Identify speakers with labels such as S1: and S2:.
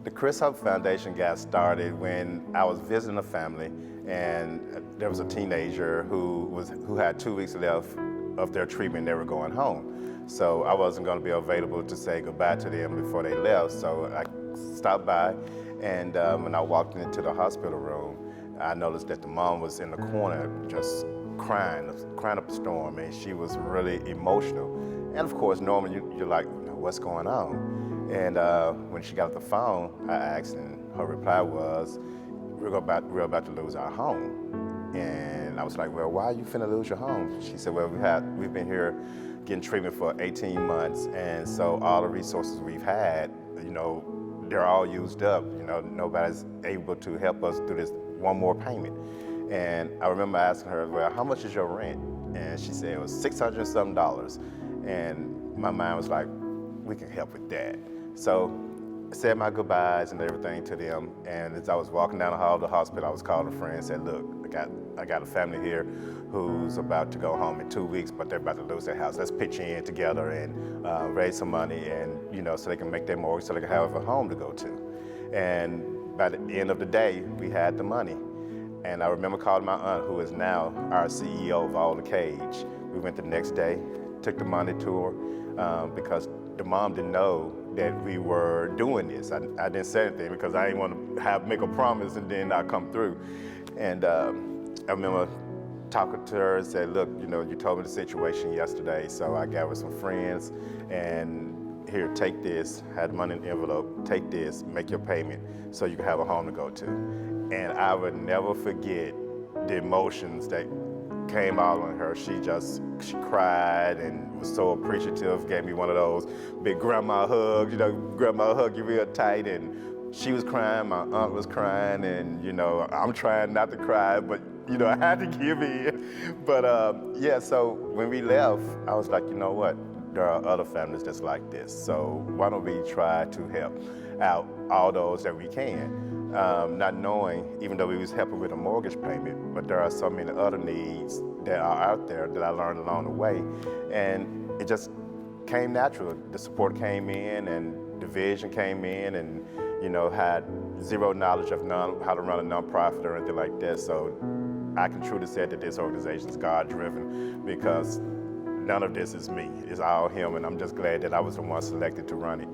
S1: The Chris Hope Foundation got started when I was visiting a family, and there was a teenager who had 2 weeks left of their treatment. They were going home, so I wasn't going to be available to say goodbye to them before they left. So I stopped by, and when I walked into the hospital room, I noticed that the mom was in the corner just crying up a storm, and she was really emotional. And of course, normally you're like, what's going on? And when she got off the phone, I asked, and her reply was, we're about to lose our home. And I was like, well, why are you finna lose your home? She said, well, we've been here getting treatment for 18 months, and so all the resources we've had, they're all used up. Nobody's able to help us through this one more payment. And I remember asking her, well, how much is your rent? And she said it was $600 and something. And my mind was like, we can help with that. So I said my goodbyes and everything to them. And as I was walking down the hall of the hospital, I was calling a friend and said, look, I got a family here who's about to go home in 2 weeks, but they're about to lose their house. Let's pitch in together and raise some money, and so they can make their mortgage, so they can have a home to go to. And by the end of the day, we had the money. And I remember calling my aunt, who is now our CEO of All the Cage. We went the next day, took the money to her, because the mom didn't know that we were doing this. I didn't say anything because I didn't want to make a promise and then not come through. And I remember talking to her and said, look, you told me the situation yesterday, so I gave her some friends, and here, take this, had money in the envelope, take this, make your payment so you can have a home to go to. And I would never forget the emotions that came out on her. She cried and was so appreciative, gave me one of those big grandma hugs, grandma hug you real tight, and she was crying, my aunt was crying, and I'm trying not to cry, but I had to give in. But yeah, so when we left, I was like, you know what? There are other families just like this, so why don't we try to help out all those that we can? Not knowing, even though we was helping with a mortgage payment, but there are so many other needs that are out there that I learned along the way. And it just came natural. The support came in, and the vision came in, and had zero knowledge of how to run a nonprofit or anything like that. So I can truly say that this organization is God-driven, because none of this is me. It's all him, and I'm just glad that I was the one selected to run it.